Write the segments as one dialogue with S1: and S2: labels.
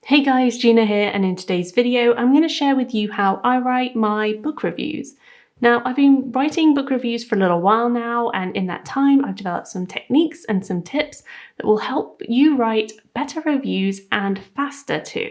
S1: Hey guys, Gina here, and in today's video I'm going to share with you how I write my book reviews. Now, I've been writing book reviews for a little while now, and in that time I've developed some techniques and some tips that will help you write better reviews and faster too.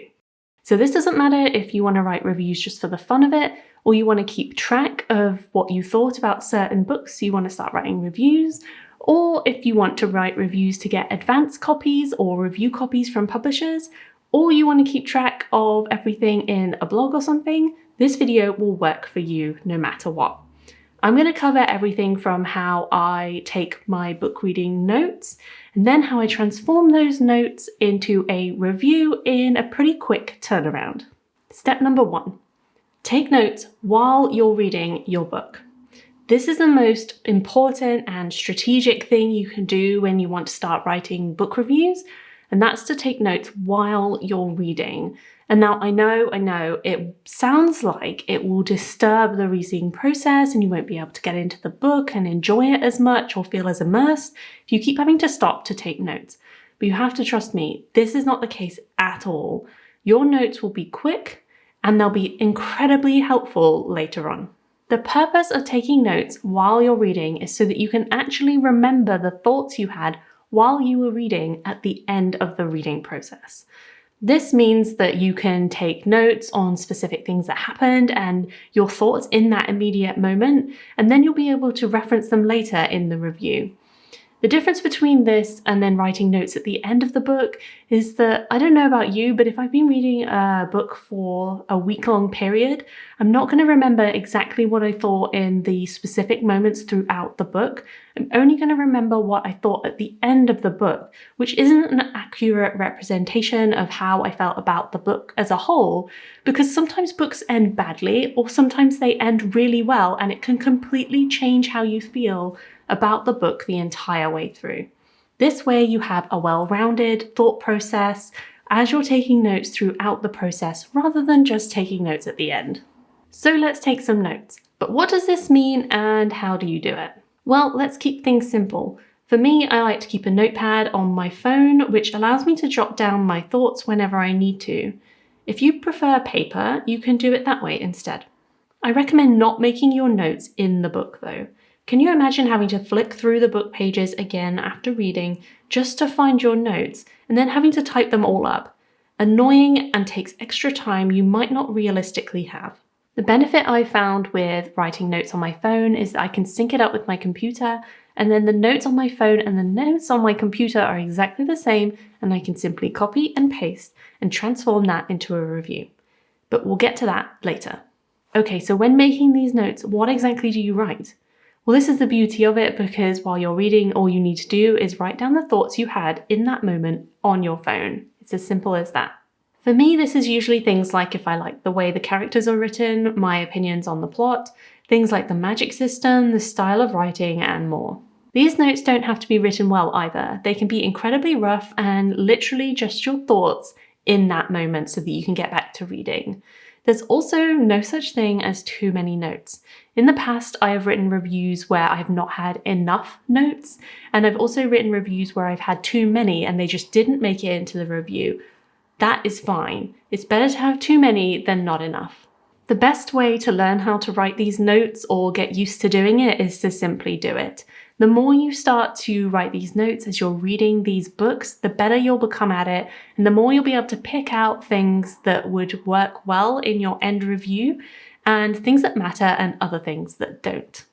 S1: So this doesn't matter if you want to write reviews just for the fun of it, or you want to keep track of what you thought about certain books, so you want to start writing reviews, or if you want to write reviews to get advance copies or review copies from publishers, or you want to keep track of everything in a blog or something, this video will work for you no matter what. I'm going to cover everything from how I take my book reading notes, and then how I transform those notes into a review in a pretty quick turnaround. Step number 1, take notes while you're reading your book. This is the most important and strategic thing you can do when you want to start writing book reviews, and that's to take notes while you're reading. And now I know, it sounds like it will disturb the reading process and you won't be able to get into the book and enjoy it as much or feel as immersed if you keep having to stop to take notes. But you have to trust me, this is not the case at all. Your notes will be quick and they'll be incredibly helpful later on. The purpose of taking notes while you're reading is so that you can actually remember the thoughts you had while you were reading at the end of the reading process. This means that you can take notes on specific things that happened and your thoughts in that immediate moment, and then you'll be able to reference them later in the review. The difference between this and then writing notes at the end of the book is that, I don't know about you, but if I've been reading a book for a week-long period, I'm not going to remember exactly what I thought in the specific moments throughout the book. I'm only going to remember what I thought at the end of the book, which isn't an accurate representation of how I felt about the book as a whole, because sometimes books end badly, or sometimes they end really well, and it can completely change how you feel about the book the entire way through. This way you have a well-rounded thought process as you're taking notes throughout the process rather than just taking notes at the end. So let's take some notes. But what does this mean and how do you do it? Well, let's keep things simple. For me, I like to keep a notepad on my phone, which allows me to jot down my thoughts whenever I need to. If you prefer paper, you can do it that way instead. I recommend not making your notes in the book though. Can you imagine having to flick through the book pages again after reading just to find your notes and then having to type them all up? Annoying and takes extra time you might not realistically have. The benefit I found with writing notes on my phone is that I can sync it up with my computer, and then the notes on my phone and the notes on my computer are exactly the same, and I can simply copy and paste and transform that into a review. But we'll get to that later. Okay, so when making these notes, what exactly do you write? Well, this is the beauty of it, because while you're reading, all you need to do is write down the thoughts you had in that moment on your phone. It's as simple as that. For me, this is usually things like if I like the way the characters are written, my opinions on the plot, things like the magic system, the style of writing, and more. These notes don't have to be written well either. They can be incredibly rough and literally just your thoughts in that moment so that you can get back to reading. There's also no such thing as too many notes. In the past, I have written reviews where I have not had enough notes, and I've also written reviews where I've had too many and they just didn't make it into the review. That is fine. It's better to have too many than not enough. The best way to learn how to write these notes or get used to doing it is to simply do it. The more you start to write these notes as you're reading these books, the better you'll become at it, and the more you'll be able to pick out things that would work well in your end review, and things that matter and other things that don't.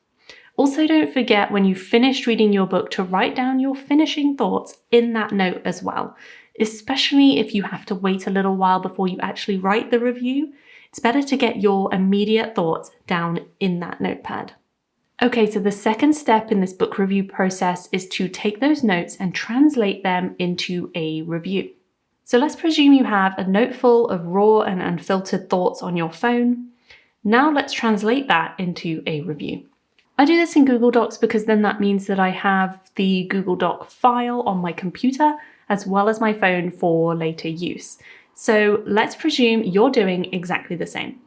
S1: Also, don't forget when you've finished reading your book to write down your finishing thoughts in that note as well, especially if you have to wait a little while before you actually write the review. It's better to get your immediate thoughts down in that notepad. Okay, so the second step in this book review process is to take those notes and translate them into a review. So let's presume you have a note full of raw and unfiltered thoughts on your phone. Now let's translate that into a review. I do this in Google Docs because then that means that I have the Google Doc file on my computer as well as my phone for later use. So let's presume you're doing exactly the same.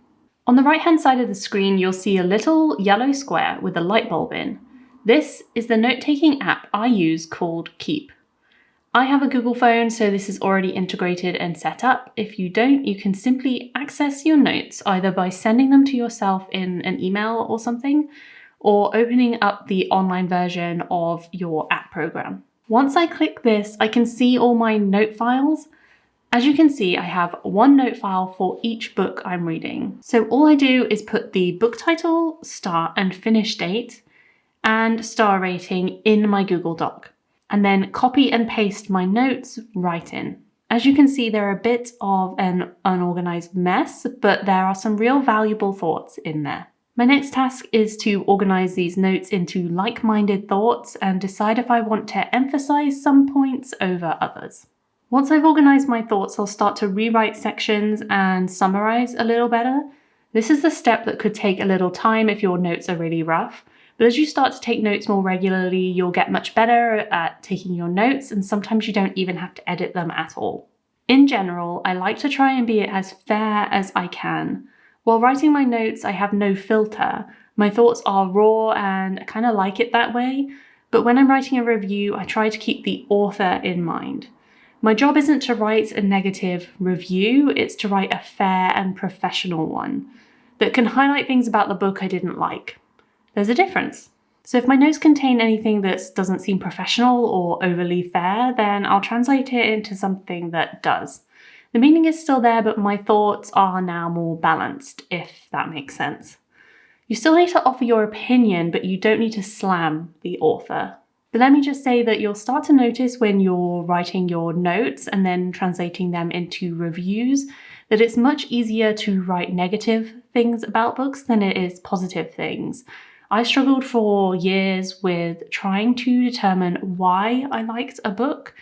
S1: On the right-hand side of the screen, you'll see a little yellow square with a light bulb in. This is the note-taking app I use called Keep. I have a Google phone, so this is already integrated and set up. If you don't, you can simply access your notes either by sending them to yourself in an email or something, or opening up the online version of your app program. Once I click this, I can see all my note files. As you can see, I have one note file for each book I'm reading. So all I do is put the book title, start and finish date, and star rating in my Google Doc, and then copy and paste my notes right in. As you can see, they're a bit of an unorganized mess, but there are some real valuable thoughts in there. My next task is to organize these notes into like-minded thoughts and decide if I want to emphasize some points over others. Once I've organized my thoughts, I'll start to rewrite sections and summarize a little better. This is the step that could take a little time if your notes are really rough. But as you start to take notes more regularly, you'll get much better at taking your notes, and sometimes you don't even have to edit them at all. In general, I like to try and be as fair as I can. While writing my notes, I have no filter. My thoughts are raw and I kind of like it that way. But when I'm writing a review, I try to keep the author in mind. My job isn't to write a negative review, it's to write a fair and professional one that can highlight things about the book I didn't like. There's a difference. So if my notes contain anything that doesn't seem professional or overly fair, then I'll translate it into something that does. The meaning is still there, but my thoughts are now more balanced, if that makes sense. You still need to offer your opinion, but you don't need to slam the author. But let me just say that you'll start to notice when you're writing your notes and then translating them into reviews that it's much easier to write negative things about books than it is positive things. I struggled for years with trying to determine why I liked a book,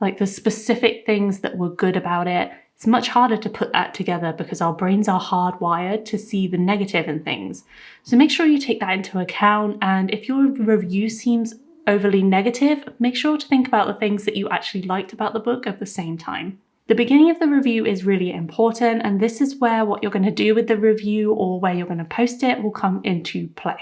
S1: like the specific things that were good about it. It's much harder to put that together because our brains are hardwired to see the negative in things. So make sure you take that into account, and if your review seems overly negative, make sure to think about the things that you actually liked about the book at the same time. The beginning of the review is really important, and this is where what you're going to do with the review or where you're going to post it will come into play.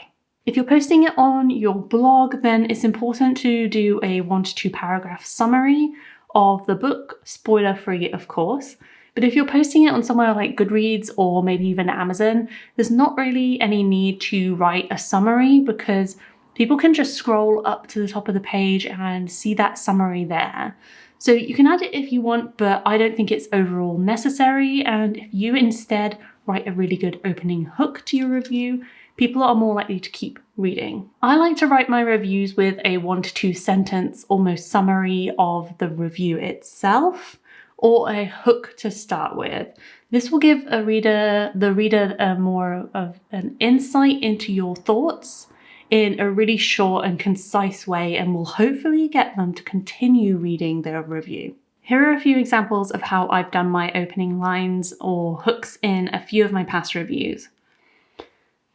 S1: If you're posting it on your blog, then it's important to do a 1 to 2 paragraph summary of the book, spoiler free of course. But if you're posting it on somewhere like Goodreads or maybe even Amazon, there's not really any need to write a summary because people can just scroll up to the top of the page and see that summary there. So you can add it if you want, but I don't think it's overall necessary. And if you instead write a really good opening hook to your review, people are more likely to keep reading. I like to write my reviews with a 1 to 2 sentence almost summary of the review itself, or a hook to start with. This will give the reader more of an insight into your thoughts in a really short and concise way, and will hopefully get them to continue reading their review. Here are a few examples of how I've done my opening lines or hooks in a few of my past reviews.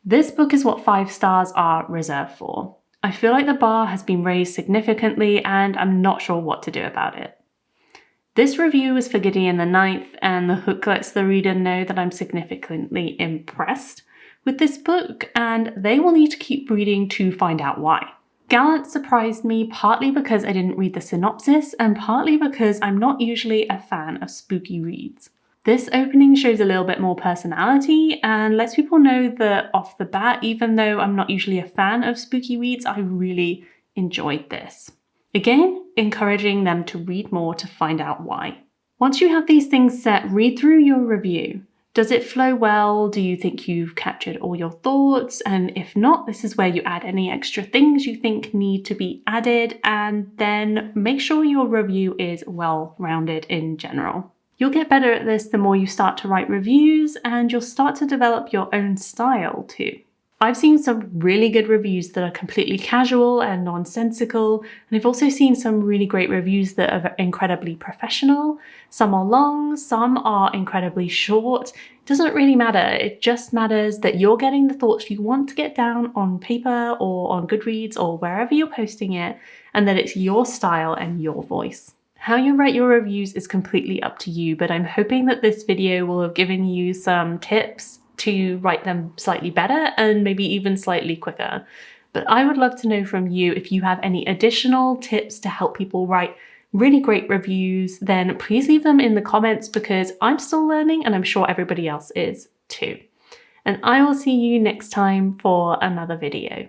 S1: This book is what 5 stars are reserved for. I feel like the bar has been raised significantly and I'm not sure what to do about it. This review is for Gideon the Ninth, and the hook lets the reader know that I'm significantly impressed with this book and they will need to keep reading to find out why. Gallant surprised me partly because I didn't read the synopsis and partly because I'm not usually a fan of spooky reads. This opening shows a little bit more personality and lets people know that off the bat, even though I'm not usually a fan of spooky reads, I really enjoyed this. Again, encouraging them to read more to find out why. Once you have these things set, read through your review. Does it flow well? Do you think you've captured all your thoughts? And if not, this is where you add any extra things you think need to be added, and then make sure your review is well-rounded in general. You'll get better at this the more you start to write reviews, and you'll start to develop your own style too. I've seen some really good reviews that are completely casual and nonsensical, and I've also seen some really great reviews that are incredibly professional. Some are long, some are incredibly short. It doesn't really matter, it just matters that you're getting the thoughts you want to get down on paper or on Goodreads or wherever you're posting it, and that it's your style and your voice. How you write your reviews is completely up to you, but I'm hoping that this video will have given you some tips to write them slightly better and maybe even slightly quicker. But I would love to know from you if you have any additional tips to help people write really great reviews, then please leave them in the comments because I'm still learning and I'm sure everybody else is too. And I will see you next time for another video.